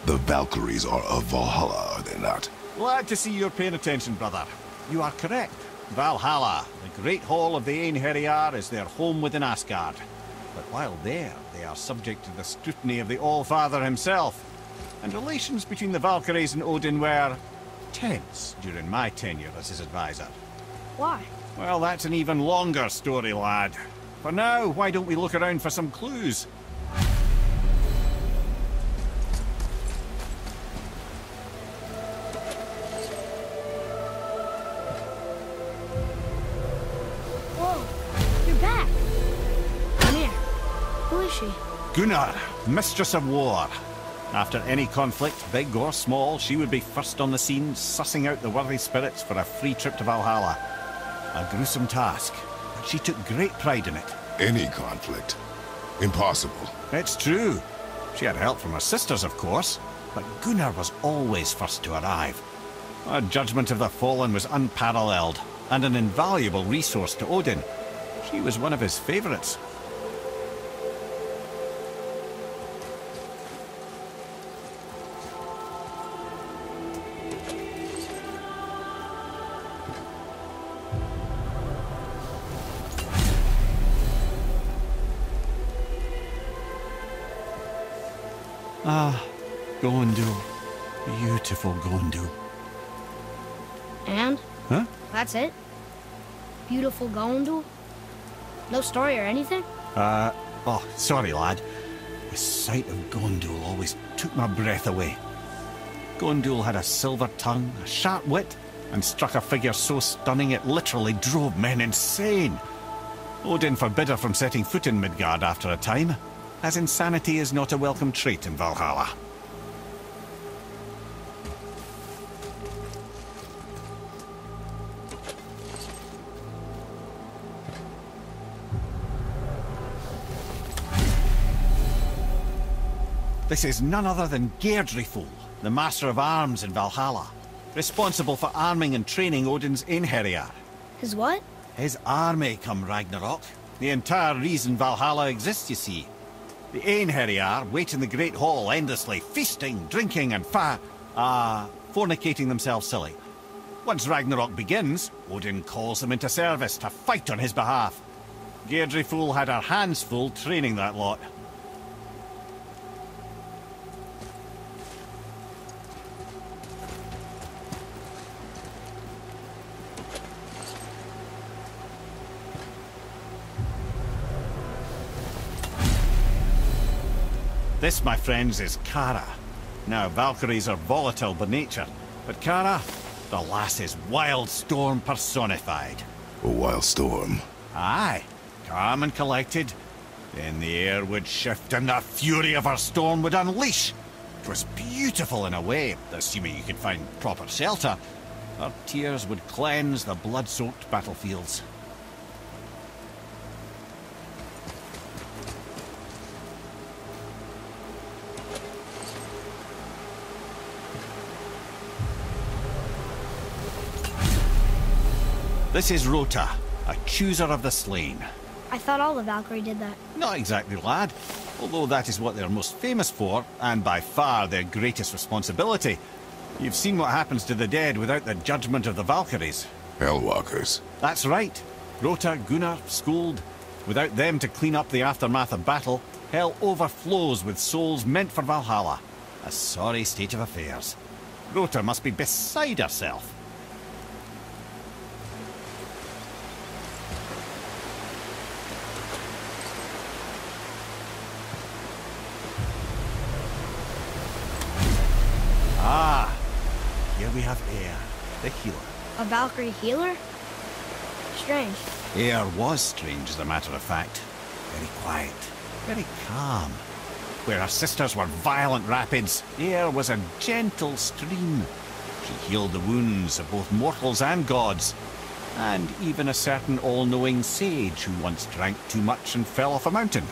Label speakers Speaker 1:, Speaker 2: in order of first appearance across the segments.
Speaker 1: The Valkyries are of Valhalla, are they not?
Speaker 2: Glad to see you're paying attention, brother. You are correct. Valhalla, the great hall of the Einherjar, is their home within Asgard. But while there, they are subject to the scrutiny of the All-Father himself. And relations between the Valkyries and Odin were tense during my tenure as his advisor.
Speaker 3: Why?
Speaker 2: Well, that's an even longer story, lad. For now, why don't we look around for some clues?
Speaker 3: Whoa, you're back. Come here. Who is she?
Speaker 2: Gunnar, Mistress of War. After any conflict, big or small, she would be first on the scene, sussing out the worthy spirits for a free trip to Valhalla. A gruesome task, but she took great pride in it.
Speaker 1: Any conflict? Impossible.
Speaker 2: It's true. She had help from her sisters, of course, but Gunnar was always first to arrive. Her judgment of the fallen was unparalleled, and an invaluable resource to Odin. She was one of his favourites. Ah, Gondul. Beautiful Gondul.
Speaker 3: And?
Speaker 2: Huh?
Speaker 3: That's it? Beautiful Gondul? No story or anything?
Speaker 2: Oh, sorry, lad. The sight of Gondul always took my breath away. Gondul had a silver tongue, a sharp wit, and struck a figure so stunning it literally drove men insane. Odin forbid her from setting foot in Midgard after a time, as insanity is not a welcome trait in Valhalla. This is none other than Geirdriful, the Master of Arms in Valhalla, responsible for arming and training Odin's Einherjar.
Speaker 3: His what?
Speaker 2: His army come Ragnarok. The entire reason Valhalla exists, you see. The Einherjar wait in the Great Hall endlessly, feasting, drinking, and fornicating themselves silly. Once Ragnarok begins, Odin calls them into service to fight on his behalf. Geirdriful had her hands full training that lot. This, my friends, is Kara. Now, Valkyries are volatile by nature, but Kara, the lass is wild storm personified.
Speaker 1: A wild storm.
Speaker 2: Aye, calm and collected. Then the air would shift and the fury of her storm would unleash. It was beautiful in a way, assuming you could find proper shelter. Her tears would cleanse the blood-soaked battlefields. This is Rota, a chooser of the slain.
Speaker 3: I thought all the Valkyrie did that.
Speaker 2: Not exactly, lad. Although that is what they're most famous for, and by far their greatest responsibility. You've seen what happens to the dead without the judgment of the Valkyries.
Speaker 1: Hellwalkers.
Speaker 2: That's right. Rota, Gunnar, Skuld. Without them to clean up the aftermath of battle, hell overflows with souls meant for Valhalla. A sorry state of affairs. Rota must be beside herself. Ah, here we have Air, the healer.
Speaker 3: A Valkyrie healer? Strange.
Speaker 2: Air was strange, as a matter of fact. Very quiet, very calm. Where her sisters were violent rapids, Air was a gentle stream. She healed the wounds of both mortals and gods, and even a certain all-knowing sage who once drank too much and fell off a mountain.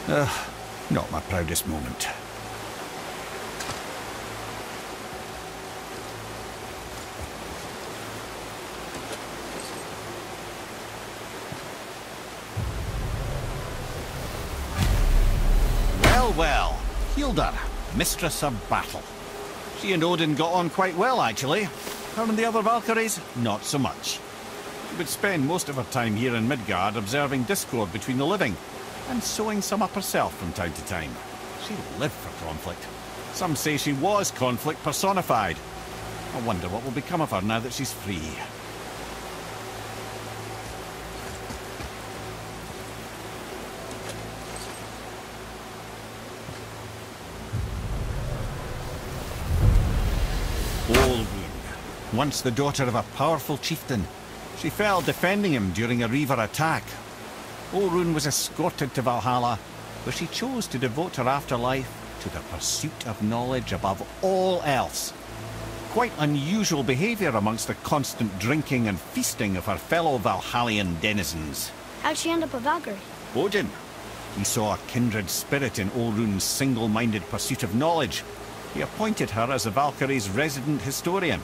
Speaker 2: Not my proudest moment. Well, healed her. mistress of battle. She and Odin got on quite well, actually. Her and the other Valkyries, not so much. She would spend most of her time here in Midgard observing discord between the living, and sewing some up herself from time to time. She lived for conflict. Some say she was conflict personified. I wonder what will become of her now that she's free. Olrun, once the daughter of a powerful chieftain. She fell defending him during a Reaver attack. Olrun was escorted to Valhalla, where she chose to devote her afterlife to the pursuit of knowledge above all else. Quite unusual behaviour amongst the constant drinking and feasting of her fellow Valhallian denizens.
Speaker 3: How'd she end up a Valkyrie?
Speaker 2: Odin. He saw a kindred spirit in Olrun's single-minded pursuit of knowledge. He appointed her as the Valkyrie's resident historian.